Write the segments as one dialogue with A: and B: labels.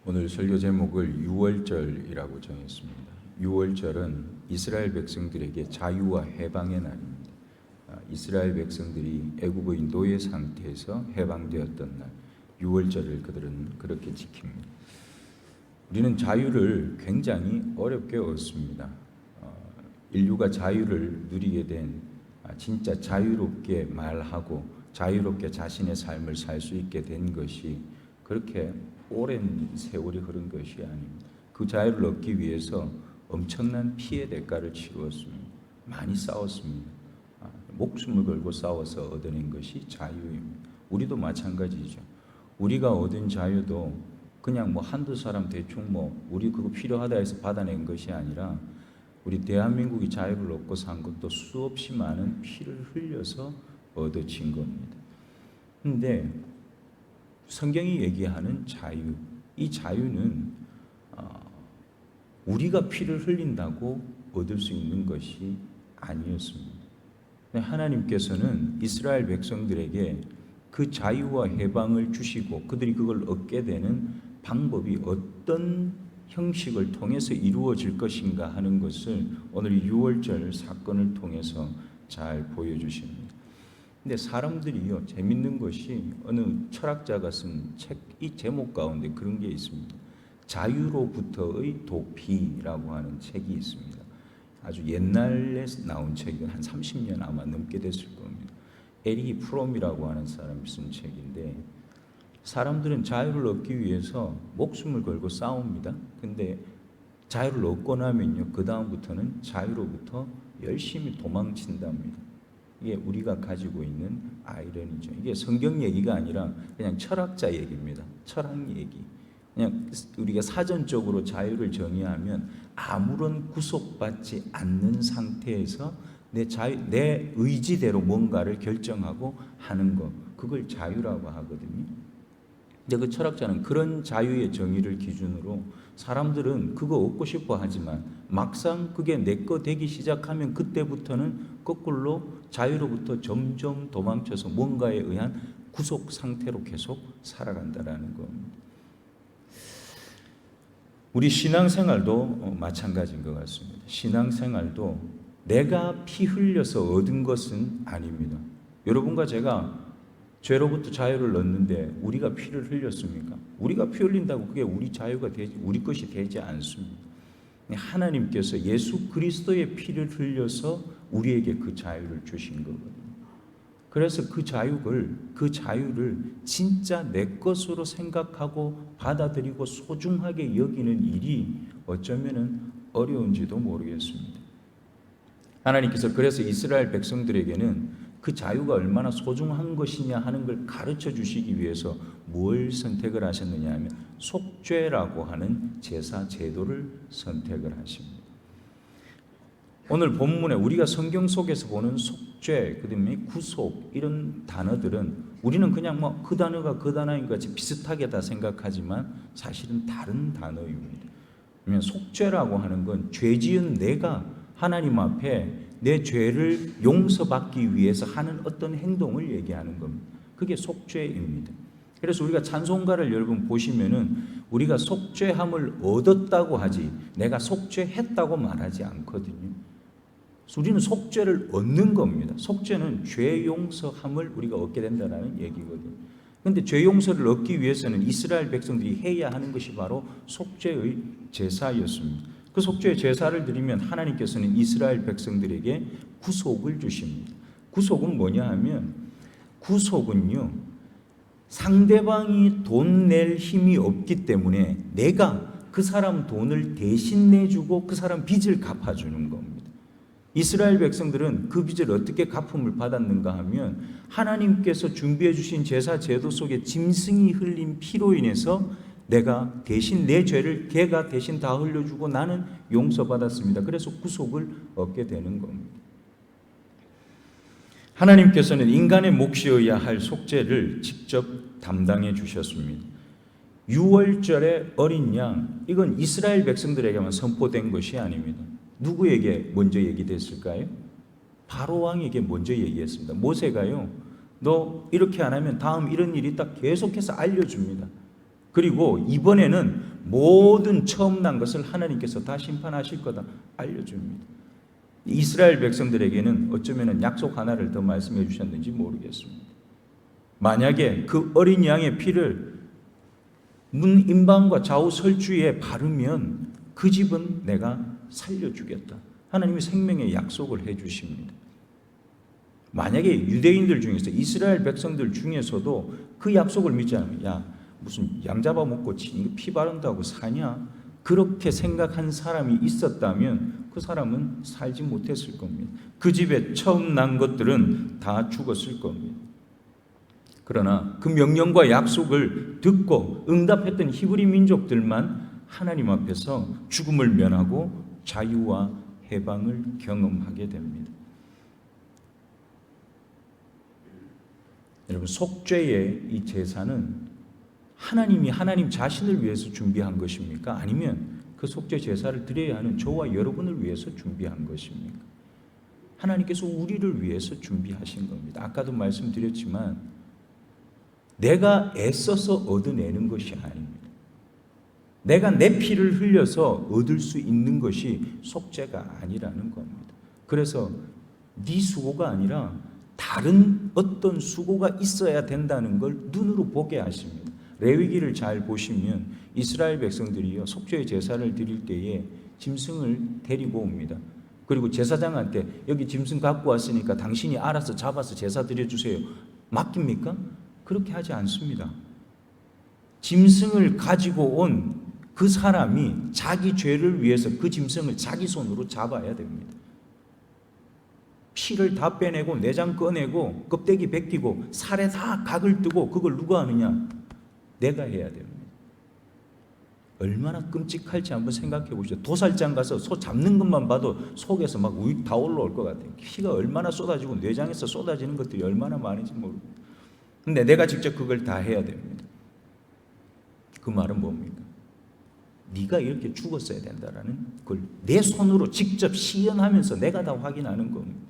A: 오늘 설교 제목을 유월절이라고 정했습니다. 유월절은 이스라엘 백성들에게 자유와 해방의 날입니다. 이스라엘 백성들이 애굽의 노예 상태에서 해방되었던 날, 유월절을 그들은 그렇게 지킵니다. 우리는 자유를 굉장히 어렵게 얻습니다. 인류가 자유를 누리게 된 진짜 자유롭게 말하고 자유롭게 자신의 삶을 살 수 있게 된 것이 그렇게 오랜 세월이 흐른 것이 아닙니다. 그 자유를 얻기 위해서 엄청난 피해 대가를 치루었습니다. 많이 싸웠습니다. 목숨을 걸고 싸워서 얻어낸 것이 자유입니다. 우리도 마찬가지죠. 우리가 얻은 자유도 그냥 한두 사람 대충 우리 그거 필요하다 해서 받아낸 것이 아니라 우리 대한민국이 자유를 얻고 산 것도 수없이 많은 피를 흘려서 얻어진 겁니다. 근데 성경이 얘기하는 자유, 이 자유는 우리가 피를 흘린다고 얻을 수 있는 것이 아니었습니다. 하나님께서는 이스라엘 백성들에게 그 자유와 해방을 주시고 그들이 그걸 얻게 되는 방법이 어떤 형식을 통해서 이루어질 것인가 하는 것을 오늘 이 유월절 사건을 통해서 잘 보여주십니다. 근데 사람들이요, 재밌는 것이 어느 철학자가 쓴 책, 이 제목 가운데 그런 게 있습니다. 자유로부터의 도피라고 하는 책이 있습니다. 아주 옛날에 나온 책이 한 30년 아마 넘게 됐을 겁니다. 에릭 프롬이라고 하는 사람이 쓴 책인데, 사람들은 자유를 얻기 위해서 목숨을 걸고 싸웁니다. 근데 자유를 얻고 나면요, 그 다음부터는 자유로부터 열심히 도망친답니다. 이게 우리가 가지고 있는 아이러니죠. 이게 성경 얘기가 아니라 그냥 철학자 얘기입니다. 철학 얘기. 그냥 우리가 사전적으로 자유를 정의하면 아무런 구속받지 않는 상태에서 내 의지대로 뭔가를 결정하고 하는 것, 그걸 자유라고 하거든요. 근데 그 철학자는 그런 자유의 정의를 기준으로 사람들은 그거 얻고 싶어 하지만 막상 그게 내 거 되기 시작하면 그때부터는 거꾸로 자유로부터 점점 도망쳐서 뭔가에 의한 구속 상태로 계속 살아간다라는 겁니다. 우리 신앙생활도 마찬가지인 것 같습니다. 신앙생활도 내가 피 흘려서 얻은 것은 아닙니다. 여러분과 제가 죄로부터 자유를 얻는데 우리가 피를 흘렸습니까? 우리가 피 흘린다고 그게 우리 자유가 되지, 우리 것이 되지 않습니다. 하나님께서 예수 그리스도의 피를 흘려서 우리에게 그 자유를 주신 거거든요. 그래서 그 자유를 진짜 내 것으로 생각하고 받아들이고 소중하게 여기는 일이 어쩌면은 어려운지도 모르겠습니다. 하나님께서 그래서 이스라엘 백성들에게는 그 자유가 얼마나 소중한 것이냐 하는 걸 가르쳐 주시기 위해서 뭘 선택을 하셨느냐 하면 속죄라고 하는 제사 제도를 선택을 하십니다. 오늘 본문에 우리가 성경 속에서 보는 속죄, 그다음에 구속 이런 단어들은 우리는 그냥 그 단어가 그 단어인 것 같이 비슷하게 다 생각하지만 사실은 다른 단어입니다. 왜냐하면 속죄라고 하는 건 죄 지은 내가 하나님 앞에 내 죄를 용서받기 위해서 하는 어떤 행동을 얘기하는 겁니다. 그게 속죄입니다. 그래서 우리가 찬송가를 여러분 보시면은 우리가 속죄함을 얻었다고 하지 내가 속죄했다고 말하지 않거든요. 우리는 속죄를 얻는 겁니다. 속죄는 죄 용서함을 우리가 얻게 된다는 얘기거든요. 그런데 죄 용서를 얻기 위해서는 이스라엘 백성들이 해야 하는 것이 바로 속죄의 제사였습니다. 그 속죄의 제사를 드리면 하나님께서는 이스라엘 백성들에게 구속을 주십니다. 구속은 뭐냐 하면 구속은요, 상대방이 돈 낼 힘이 없기 때문에 내가 그 사람 돈을 대신 내주고 그 사람 빚을 갚아주는 겁니다. 이스라엘 백성들은 그 빚을 어떻게 갚음을 받았는가 하면 하나님께서 준비해 주신 제사 제도 속에 짐승이 흘린 피로 인해서 내가 대신 내 죄를 걔가 대신 다 흘려주고 나는 용서받았습니다. 그래서 구속을 얻게 되는 겁니다. 하나님께서는 인간의 몫이어야 할 속죄를 직접 담당해 주셨습니다. 유월절의 어린 양, 이건 이스라엘 백성들에게만 선포된 것이 아닙니다. 누구에게 먼저 얘기됐을까요? 바로 왕에게 먼저 얘기했습니다. 모세가요, 너 이렇게 안 하면 다음 이런 일이 있다 계속해서 알려줍니다. 그리고 이번에는 모든 처음 난 것을 하나님께서 다 심판하실 거다 알려줍니다. 이스라엘 백성들에게는 어쩌면 약속 하나를 더 말씀해 주셨는지 모르겠습니다. 만약에 그 어린 양의 피를 문 임방과 좌우 설주에 바르면 그 집은 내가 살려주겠다. 하나님이 생명의 약속을 해주십니다. 만약에 유대인들 중에서 이스라엘 백성들 중에서도 그 약속을 믿지 않으면 야 무슨 양 잡아먹고 피 바른다고 사냐? 그렇게 생각한 사람이 있었다면 그 사람은 살지 못했을 겁니다. 그 집에 처음 난 것들은 다 죽었을 겁니다. 그러나 그 명령과 약속을 듣고 응답했던 히브리 민족들만 하나님 앞에서 죽음을 면하고 자유와 해방을 경험하게 됩니다. 여러분, 속죄의 이 제사는 하나님이 하나님 자신을 위해서 준비한 것입니까? 아니면 그 속죄 제사를 드려야 하는 저와 여러분을 위해서 준비한 것입니까? 하나님께서 우리를 위해서 준비하신 겁니다. 아까도 말씀드렸지만 내가 애써서 얻어내는 것이 아닙니다. 내가 내 피를 흘려서 얻을 수 있는 것이 속죄가 아니라는 겁니다. 그래서 네 수고가 아니라 다른 어떤 수고가 있어야 된다는 걸 눈으로 보게 하십니다. 레위기를 잘 보시면 이스라엘 백성들이요 속죄의 제사를 드릴 때에 짐승을 데리고 옵니다. 그리고 제사장한테 여기 짐승 갖고 왔으니까 당신이 알아서 잡아서 제사 드려주세요. 맡깁니까? 그렇게 하지 않습니다. 짐승을 가지고 온 그 사람이 자기 죄를 위해서 그 짐승을 자기 손으로 잡아야 됩니다. 피를 다 빼내고 내장 꺼내고 껍데기 벗기고 살에 다 각을 뜨고 그걸 누가 하느냐? 내가 해야 됩니다. 얼마나 끔찍할지 한번 생각해 보시죠. 도살장 가서 소 잡는 것만 봐도 속에서 막 우익 다 올라올 것 같아요. 피가 얼마나 쏟아지고 내장에서 쏟아지는 것들이 얼마나 많은지 모릅니다. 근데 내가 직접 그걸 다 해야 됩니다. 그 말은 뭡니까? 네가 이렇게 죽었어야 된다라는 걸 내 손으로 직접 시연하면서 내가 다 확인하는 겁니다.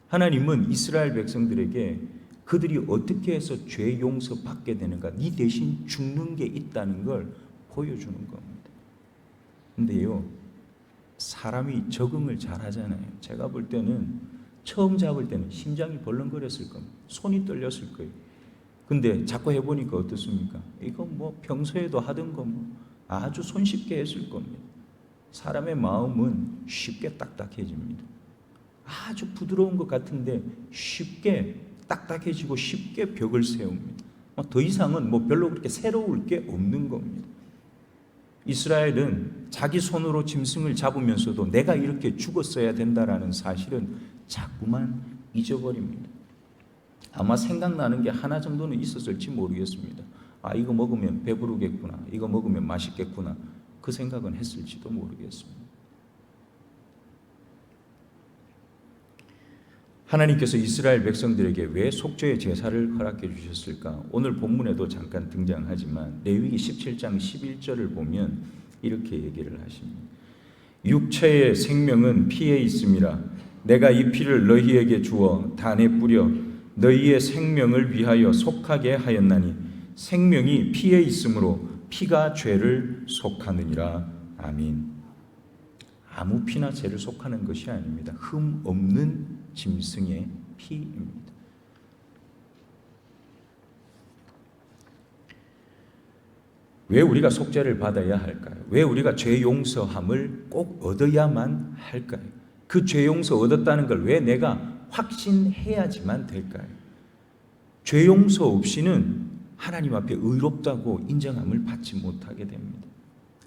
A: 하나님은 이스라엘 백성들에게 그들이 어떻게 해서 죄 용서 받게 되는가, 네 대신 죽는 게 있다는 걸 보여주는 겁니다. 근데요, 사람이 적응을 잘 하잖아요. 제가 볼 때는 처음 잡을 때는 심장이 벌렁거렸을 겁니다. 손이 떨렸을 거예요. 근데 자꾸 해보니까 어떻습니까? 이거 뭐 평소에도 하던 거 뭐 아주 손쉽게 했을 겁니다. 사람의 마음은 쉽게 딱딱해집니다. 아주 부드러운 것 같은데 쉽게 딱딱해지고 쉽게 벽을 세웁니다. 더 이상은 뭐 별로 그렇게 새로울 게 없는 겁니다. 이스라엘은 자기 손으로 짐승을 잡으면서도 내가 이렇게 죽었어야 된다라는 사실은 자꾸만 잊어버립니다. 아마 생각나는 게 하나 정도는 있었을지 모르겠습니다. 아, 이거 먹으면 배부르겠구나, 이거 먹으면 맛있겠구나, 그 생각은 했을지도 모르겠습니다. 하나님께서 이스라엘 백성들에게 왜 속죄의 제사를 허락해 주셨을까? 오늘 본문에도 잠깐 등장하지만 레위기 17장 11절을 보면 이렇게 얘기를 하십니다. 육체의 생명은 피에 있음이라 내가 이 피를 너희에게 주어 단에 뿌려 너희의 생명을 위하여 속하게 하였나니 생명이 피에 있으므로 피가 죄를 속하느니라. 아멘. 아무 피나 죄를 속하는 것이 아닙니다. 흠 없는 짐승의 피입니다. 왜 우리가 속죄를 받아야 할까요? 왜 우리가 죄 용서함을 꼭 얻어야만 할까요? 그 죄 용서 얻었다는 걸 왜 내가 확신해야지만 될까요? 죄 용서 없이는 하나님 앞에 의롭다고 인정함을 받지 못하게 됩니다.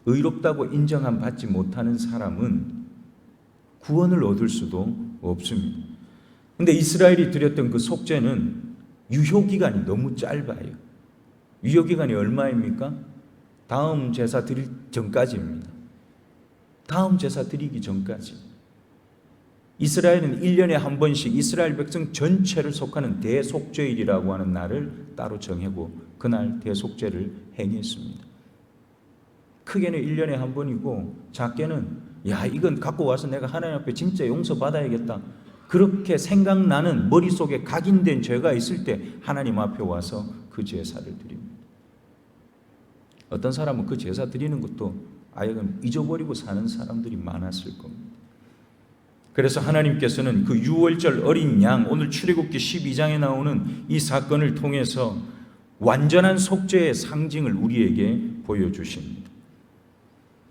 A: 의롭다고 인정함 받지 못하는 사람은 구원을 얻을 수도 없습니다. 근데 이스라엘이 드렸던 그 속죄는 유효기간이 너무 짧아요. 유효기간이 얼마입니까? 다음 제사 드릴 전까지입니다. 다음 제사 드리기 전까지. 이스라엘은 1년에 한 번씩 이스라엘 백성 전체를 속하는 대속죄일이라고 하는 날을 따로 정하고 그날 대속죄를 행했습니다. 크게는 1년에 한 번이고 작게는 야 이건 갖고 와서 내가 하나님 앞에 진짜 용서받아야겠다, 그렇게 생각나는 머릿속에 각인된 죄가 있을 때 하나님 앞에 와서 그 제사를 드립니다. 어떤 사람은 그 제사 드리는 것도 아예 잊어버리고 사는 사람들이 많았을 겁니다. 그래서 하나님께서는 그 유월절 어린 양, 오늘 출애굽기 12장에 나오는 이 사건을 통해서 완전한 속죄의 상징을 우리에게 보여주십니다.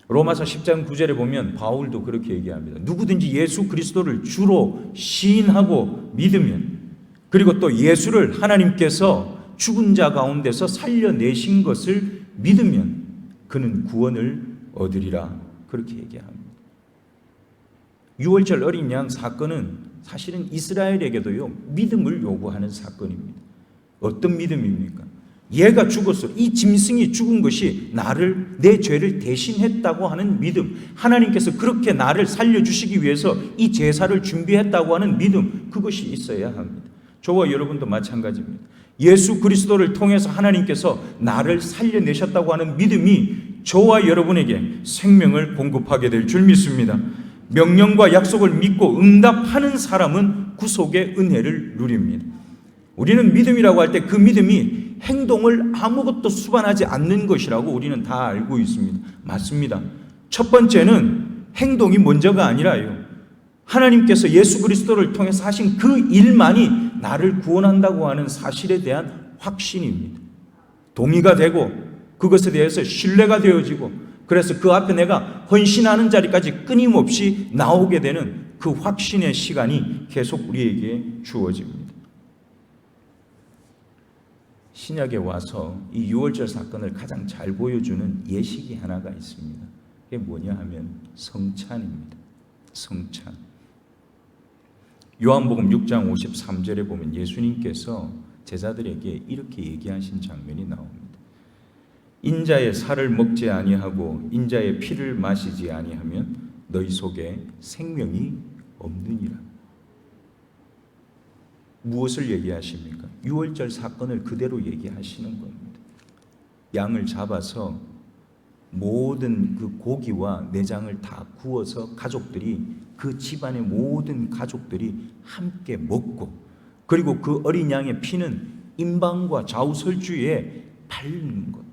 A: 로마서 10장 9절에 보면 바울도 그렇게 얘기합니다. 누구든지 예수 그리스도를 주로 시인하고 믿으면, 그리고 또 예수를 하나님께서 죽은 자 가운데서 살려내신 것을 믿으면 그는 구원을 얻으리라, 그렇게 얘기합니다. 유월절 어린 양 사건은 사실은 이스라엘에게도요 믿음을 요구하는 사건입니다. 어떤 믿음입니까? 얘가 죽었어. 이 짐승이 죽은 것이 내 죄를 대신했다고 하는 믿음, 하나님께서 그렇게 나를 살려주시기 위해서 이 제사를 준비했다고 하는 믿음, 그것이 있어야 합니다. 저와 여러분도 마찬가지입니다. 예수 그리스도를 통해서 하나님께서 나를 살려내셨다고 하는 믿음이 저와 여러분에게 생명을 공급하게 될 줄 믿습니다. 명령과 약속을 믿고 응답하는 사람은 구속의 은혜를 누립니다. 우리는 믿음이라고 할 때 그 믿음이 행동을 아무것도 수반하지 않는 것이라고 우리는 다 알고 있습니다. 맞습니다. 첫 번째는 행동이 먼저가 아니라요, 하나님께서 예수 그리스도를 통해서 하신 그 일만이 나를 구원한다고 하는 사실에 대한 확신입니다. 동의가 되고 그것에 대해서 신뢰가 되어지고, 그래서 그 앞에 내가 헌신하는 자리까지 끊임없이 나오게 되는 그 확신의 시간이 계속 우리에게 주어집니다. 신약에 와서 이 유월절 사건을 가장 잘 보여주는 예식이 하나가 있습니다. 그게 뭐냐 하면 성찬입니다. 성찬. 요한복음 6장 53절에 보면 예수님께서 제자들에게 이렇게 얘기하신 장면이 나옵니다. 인자의 살을 먹지 아니하고 인자의 피를 마시지 아니하면 너희 속에 생명이 없느니라. 무엇을 얘기하십니까? 유월절 사건을 그대로 얘기하시는 겁니다. 양을 잡아서 모든 그 고기와 내장을 다 구워서 가족들이, 그 집안의 모든 가족들이 함께 먹고, 그리고 그 어린 양의 피는 임방과 좌우설주에 바르는 것.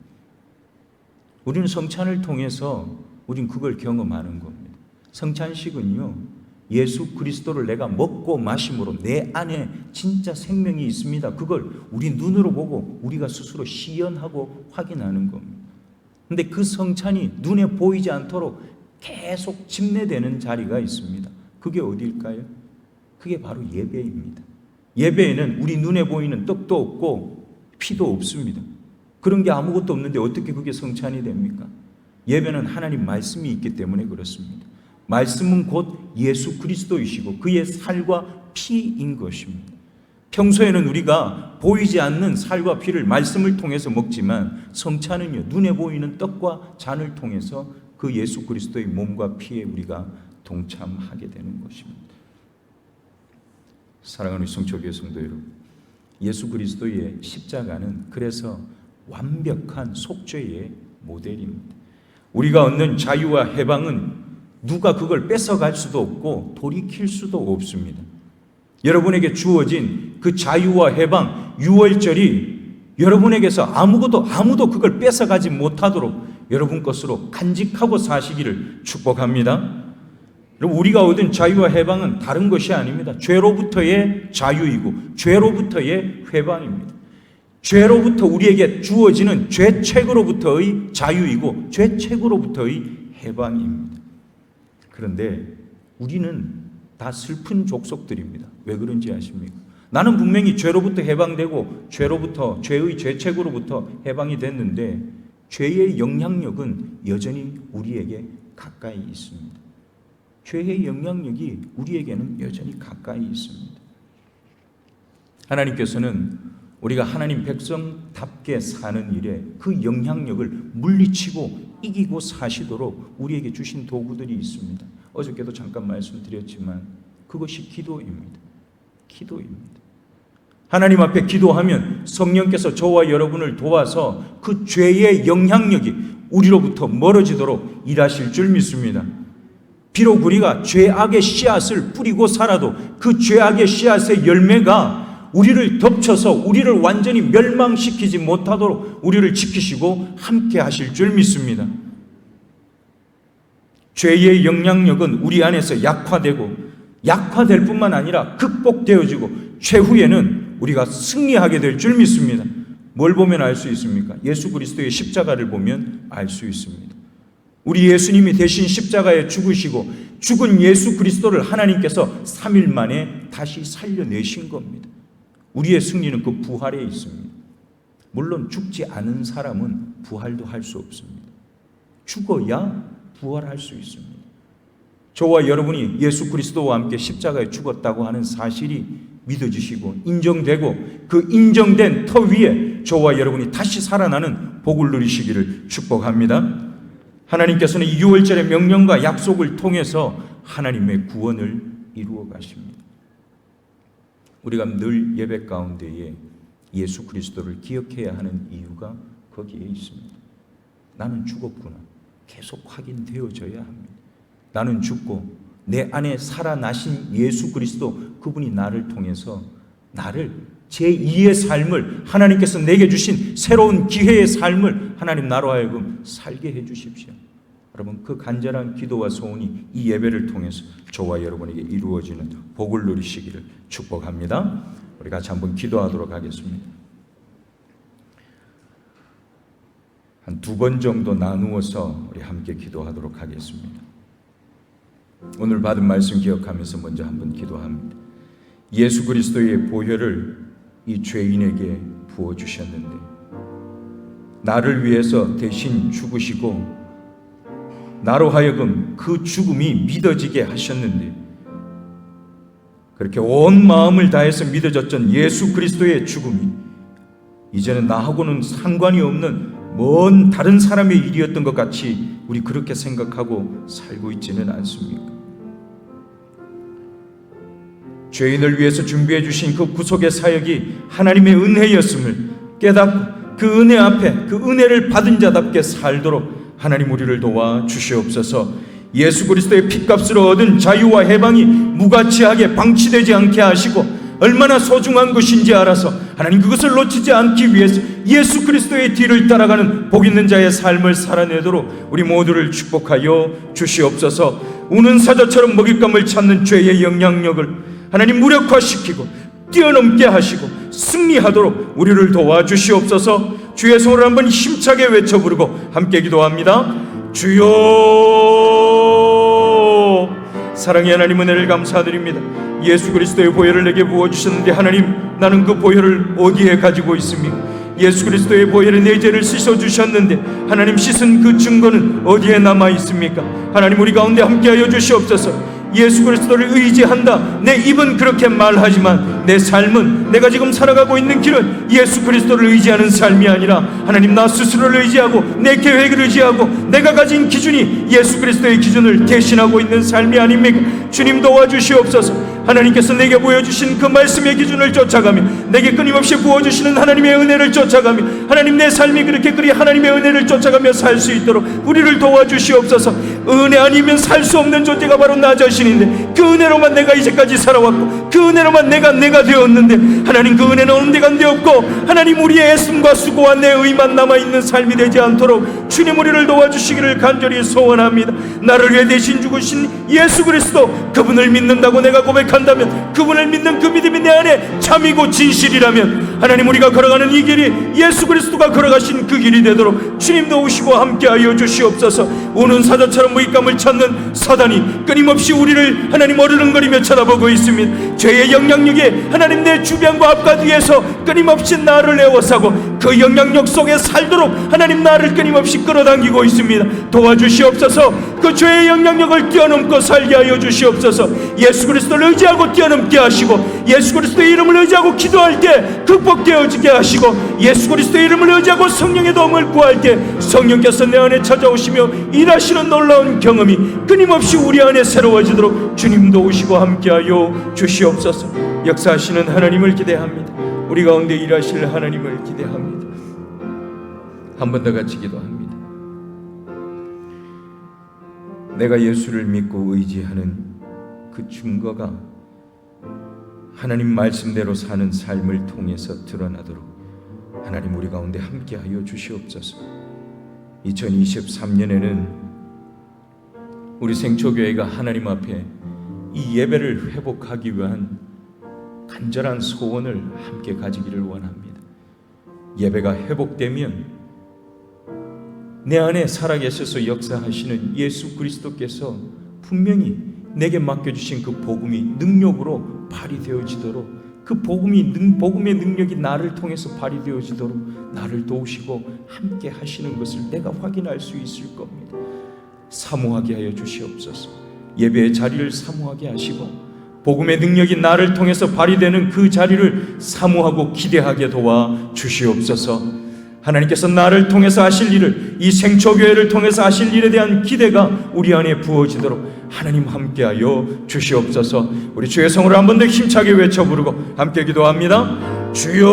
A: 우리는 성찬을 통해서 우리는 그걸 경험하는 겁니다. 성찬식은요, 예수 그리스도를 내가 먹고 마심으로 내 안에 진짜 생명이 있습니다. 그걸 우리 눈으로 보고 우리가 스스로 시연하고 확인하는 겁니다. 근데 그 성찬이 눈에 보이지 않도록 계속 집례되는 자리가 있습니다. 그게 어디일까요? 그게 바로 예배입니다. 예배에는 우리 눈에 보이는 떡도 없고 피도 없습니다. 그런 게 아무것도 없는데 어떻게 그게 성찬이 됩니까? 예배는 하나님 말씀이 있기 때문에 그렇습니다. 말씀은 곧 예수 그리스도이시고 그의 살과 피인 것입니다. 평소에는 우리가 보이지 않는 살과 피를 말씀을 통해서 먹지만, 성찬은요, 눈에 보이는 떡과 잔을 통해서 그 예수 그리스도의 몸과 피에 우리가 동참하게 되는 것입니다. 사랑하는 성초교회 성도 여러분, 예수 그리스도의 십자가는 그래서 완벽한 속죄의 모델입니다. 우리가 얻는 자유와 해방은 누가 그걸 뺏어갈 수도 없고 돌이킬 수도 없습니다. 여러분에게 주어진 그 자유와 해방, 유월절이 여러분에게서 아무도 그걸 뺏어가지 못하도록 여러분 것으로 간직하고 사시기를 축복합니다. 여러분, 우리가 얻은 자유와 해방은 다른 것이 아닙니다. 죄로부터의 자유이고 죄로부터의 해방입니다. 죄로부터 우리에게 주어지는 죄책으로부터의 자유이고 죄책으로부터의 해방입니다. 그런데 우리는 다 슬픈 족속들입니다. 왜 그런지 아십니까? 나는 분명히 죄로부터 해방되고 죄의 죄책으로부터 해방이 됐는데 죄의 영향력은 여전히 우리에게 가까이 있습니다. 죄의 영향력이 우리에게는 여전히 가까이 있습니다. 하나님께서는 우리가 하나님 백성답게 사는 일에 그 영향력을 물리치고 이기고 사시도록 우리에게 주신 도구들이 있습니다. 어저께도 잠깐 말씀드렸지만 그것이 기도입니다. 기도입니다. 하나님 앞에 기도하면 성령께서 저와 여러분을 도와서 그 죄의 영향력이 우리로부터 멀어지도록 일하실 줄 믿습니다. 비록 우리가 죄악의 씨앗을 뿌리고 살아도 그 죄악의 씨앗의 열매가 우리를 덮쳐서 우리를 완전히 멸망시키지 못하도록 우리를 지키시고 함께 하실 줄 믿습니다. 죄의 영향력은 우리 안에서 약화될 뿐만 아니라 극복되어지고 최후에는 우리가 승리하게 될 줄 믿습니다. 뭘 보면 알 수 있습니까? 예수 그리스도의 십자가를 보면 알 수 있습니다. 우리 예수님이 대신 십자가에 죽으시고 죽은 예수 그리스도를 하나님께서 3일 만에 다시 살려내신 겁니다. 우리의 승리는 그 부활에 있습니다. 물론 죽지 않은 사람은 부활도 할 수 없습니다. 죽어야 부활할 수 있습니다. 저와 여러분이 예수 그리스도와 함께 십자가에 죽었다고 하는 사실이 믿어지시고 인정되고 그 인정된 터 위에 저와 여러분이 다시 살아나는 복을 누리시기를 축복합니다. 하나님께서는 이 6월절의 명령과 약속을 통해서 하나님의 구원을 이루어 가십니다. 우리가 늘 예배 가운데에 예수 그리스도를 기억해야 하는 이유가 거기에 있습니다. 나는 죽었구나. 계속 확인되어져야 합니다. 나는 죽고 내 안에 살아나신 예수 그리스도, 그분이 나를 통해서 나를 제2의 삶을, 하나님께서 내게 주신 새로운 기회의 삶을 하나님 나로 하여금 살게 해 주십시오. 여러분, 그 간절한 기도와 소원이 이 예배를 통해서 저와 여러분에게 이루어지는 복을 누리시기를 축복합니다. 우리 같이 한번 기도하도록 하겠습니다. 한 2번 정도 나누어서 우리 함께 기도하도록 하겠습니다. 오늘 받은 말씀 기억하면서 먼저 한번 기도합니다. 예수 그리스도의 보혈을 이 죄인에게 부어주셨는데, 나를 위해서 대신 죽으시고 나로 하여금 그 죽음이 믿어지게 하셨는데, 그렇게 온 마음을 다해서 믿어졌던 예수 그리스도의 죽음이 이제는 나하고는 상관이 없는 먼 다른 사람의 일이었던 것 같이 우리 그렇게 생각하고 살고 있지는 않습니까? 죄인을 위해서 준비해 주신 그 구속의 사역이 하나님의 은혜였음을 깨닫고 그 은혜 앞에 그 은혜를 받은 자답게 살도록 하나님 우리를 도와 주시옵소서. 예수 그리스도의 핏값으로 얻은 자유와 해방이 무가치하게 방치되지 않게 하시고 얼마나 소중한 것인지 알아서 하나님 그것을 놓치지 않기 위해서 예수 그리스도의 뒤를 따라가는 복 있는 자의 삶을 살아내도록 우리 모두를 축복하여 주시옵소서. 우는 사자처럼 먹잇감을 찾는 죄의 영향력을 하나님 무력화시키고 뛰어넘게 하시고 승리하도록 우리를 도와주시옵소서. 주의 손을 한번 힘차게 외쳐 부르고 함께 기도합니다. 주여, 사랑의 하나님, 은혜를 감사드립니다. 예수 그리스도의 보혈을 내게 부어주셨는데 하나님, 나는 그 보혈을 어디에 가지고 있습니까? 예수 그리스도의 보혈에 내 죄를 씻어주셨는데 하나님, 씻은 그 증거는 어디에 남아 있습니까? 하나님, 우리 가운데 함께하여 주시옵소서. 예수 그리스도를 의지한다, 내 입은 그렇게 말하지만 내 삶은, 내가 지금 살아가고 있는 길은 예수 그리스도를 의지하는 삶이 아니라 하나님, 나 스스로를 의지하고 내 계획을 의지하고 내가 가진 기준이 예수 그리스도의 기준을 대신하고 있는 삶이 아닙니까? 주님 도와주시옵소서. 하나님께서 내게 보여주신 그 말씀의 기준을 쫓아가며 내게 끊임없이 부어주시는 하나님의 은혜를 쫓아가며 하나님, 내 삶이 그리 하나님의 은혜를 쫓아가며 살 수 있도록 우리를 도와주시옵소서. 은혜 아니면 살 수 없는 존재가 바로 나 자신인데 그 은혜로만 내가 이제까지 살아왔고 그 은혜로만 내가 되었는데 하나님, 그 은혜는 어느 데가 되었고 하나님, 우리의 애씀과 수고와 내 의만 남아있는 삶이 되지 않도록 주님 우리를 도와주시기를 간절히 소원합니다. 나를 위해 대신 죽으신 예수 그리스도, 그분을 믿는다고 내가 고백한다면, 그분을 믿는 그 믿음이 내 안에 참이고 진실이라면 하나님, 우리가 걸어가는 이 길이 예수 그리스도가 걸어가신 그 길이 되도록 주님 도우시고 함께하여 주시옵소서. 우는 사자처럼 먹잇감을 찾는 사단이 끊임없이 우리를 하나님 어르렁거리며 쳐다보고 있습니다. 죄의 영향력에 하나님, 내 주변과 앞과 뒤에서 끊임없이 나를 에워싸고 그 영향력 속에 살도록 하나님, 나를 끊임없이 끌어당기고 있습니다. 도와주시옵소서. 그 죄의 영향력을 뛰어넘고 살게 하여 주시옵소서. 예수 그리스도를 의지하고 뛰어넘게 하시고 예수 그리스도의 이름을 의지하고 기도할 때 극복되어지게 하시고 예수 그리스도의 이름을 의지하고 성령의 도움을 구할 때 성령께서 내 안에 찾아오시며 일하시는 놀라운 경험이 끊임없이 우리 안에 새로워지도록 주님 도우시고 함께하여 주시옵소서. 역사하시는 하나님을 기대합니다. 우리 가운데 일하실 하나님을 기대합니다. 한 번 더 같이 기도합니다. 내가 예수를 믿고 의지하는 그 증거가 하나님 말씀대로 사는 삶을 통해서 드러나도록 하나님 우리 가운데 함께하여 주시옵소서. 2023년에는 우리 생초교회가 하나님 앞에 이 예배를 회복하기 위한 간절한 소원을 함께 가지기를 원합니다. 예배가 회복되면 내 안에 살아계셔서 역사하시는 예수 그리스도께서 분명히 내게 맡겨주신 그 복음이 능력으로 발휘되어지도록, 그 복음의 능력이 나를 통해서 발휘되어지도록 나를 도우시고 함께 하시는 것을 내가 확인할 수 있을 겁니다. 사모하게 하여 주시옵소서. 예배의 자리를 사모하게 하시고 복음의 능력이 나를 통해서 발휘되는 그 자리를 사모하고 기대하게 도와 주시옵소서. 하나님께서 나를 통해서 하실 일을, 이 생초교회를 통해서 하실 일에 대한 기대가 우리 안에 부어지도록 하나님 함께하여 주시옵소서. 우리 주의 성으로 한 번 더 힘차게 외쳐 부르고 함께 기도합니다. 주여,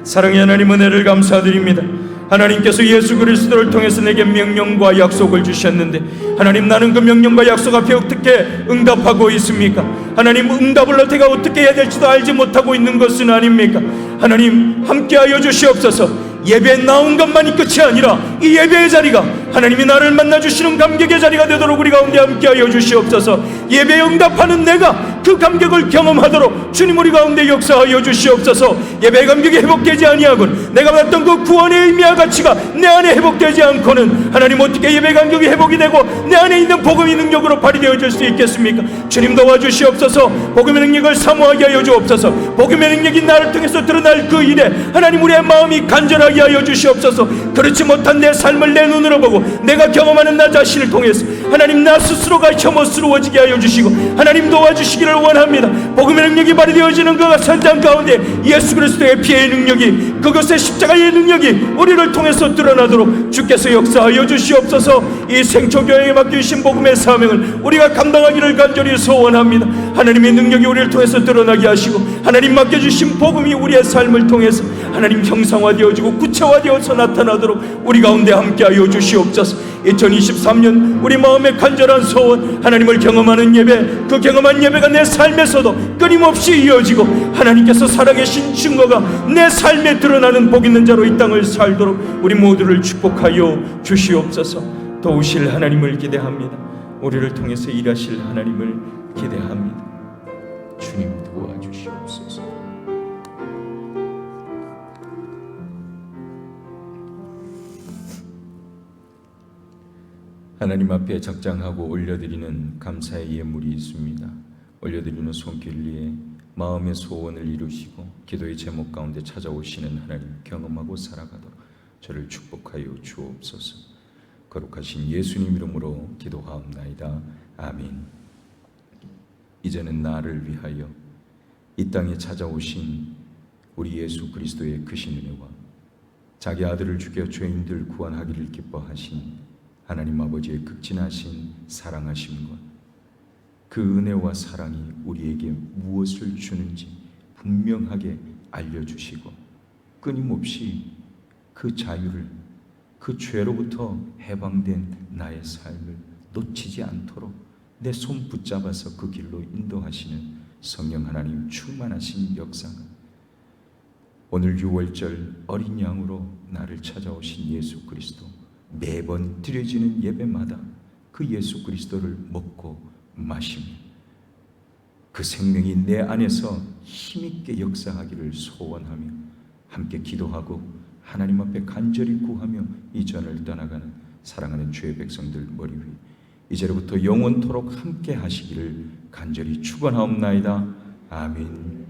A: 사랑의 하나님, 은혜를 감사드립니다. 하나님께서 예수 그리스도를 통해서 내게 명령과 약속을 주셨는데, 하나님, 나는 그 명령과 약속 앞에 어떻게 응답하고 있습니까? 하나님, 응답을 내가 어떻게 해야 될지도 알지 못하고 있는 것은 아닙니까? 하나님, 함께하여 주시옵소서. 예배에 나온 것만이 끝이 아니라 이 예배의 자리가 하나님이 나를 만나주시는 감격의 자리가 되도록 우리 가운데 함께하여 주시옵소서. 예배에 응답하는 내가 그 감격을 경험하도록 주님 우리 가운데 역사하여 주시옵소서. 예배의 감격이 회복되지 아니하고는 내가 받았던 그 구원의 의미와 가치가 내 안에 회복되지 않고는 하나님, 어떻게 예배의 감격이 회복이 되고 내 안에 있는 복음의 능력으로 발휘되어질 수 있겠습니까? 주님 도와주시옵소서. 복음의 능력을 사모하게 하여 주옵소서. 복음의 능력이 나를 통해서 드러날 그 일에 하나님, 우리의 마음이 간절하게 하여 주시옵소서. 그렇지 못한 내 삶을 내 눈으로 보고 내가 경험하는 나 자신을 통해서 하나님, 나 스스로가 혐오스러워지게 하여 주시고 하나님 도와주시기를 원합니다. 복음의 능력이 발휘되어지는 그 현장 가운데 예수 그리스도의 피의 능력이, 그것의 십자가의 능력이 우리를 통해서 드러나도록 주께서 역사하여 주시옵소서. 이 생초교회에 맡겨주신 복음의 사명을 우리가 감당하기를 간절히 소원합니다. 하나님의 능력이 우리를 통해서 드러나게 하시고 하나님 맡겨주신 복음이 우리의 삶을 통해서 하나님 형상화되어지고 구체화되어서 나타나도록 우리 가운데 함께하여 주시옵소서. 2023년 우리 마음의 간절한 소원, 하나님을 경험하는 예배, 그 경험한 예배가 내 삶에서도 끊임없이 이어지고 하나님께서 살아계신 증거가 내 삶에 드러나는 복 있는 자로 이 땅을 살도록 우리 모두를 축복하여 주시옵소서. 도우실 하나님을 기대합니다. 우리를 통해서 일하실 하나님을 기대합니다. 주님 도와주시옵소서. 하나님 앞에 작정하고 올려드리는 감사의 예물이 있습니다. 올려드리는 손길리에 마음의 소원을 이루시고 기도의 제목 가운데 찾아오시는 하나님 경험하고 살아가도록 저를 축복하여 주옵소서. 거룩하신 예수님 이름으로 기도하옵나이다. 아멘. 이제는 나를 위하여 이 땅에 찾아오신 우리 예수 그리스도의 크신 은혜와 자기 아들을 죽여 죄인들 구원하기를 기뻐하신 하나님 아버지의 극진하신 사랑하심과 그 은혜와 사랑이 우리에게 무엇을 주는지 분명하게 알려주시고 끊임없이 그 자유를, 그 죄로부터 해방된 나의 삶을 놓치지 않도록 내 손 붙잡아서 그 길로 인도하시는 성령 하나님 충만하신 역사가 오늘 6월절 어린 양으로 나를 찾아오신 예수 그리스도, 매번 드려지는 예배마다 그 예수 그리스도를 먹고 마시며 그 생명이 내 안에서 힘있게 역사하기를 소원하며 함께 기도하고 하나님 앞에 간절히 구하며 이 전을 떠나가는 사랑하는 주의 백성들 머리 위 이제로부터 영원토록 함께 하시기를 간절히 축원하옵나이다. 아멘.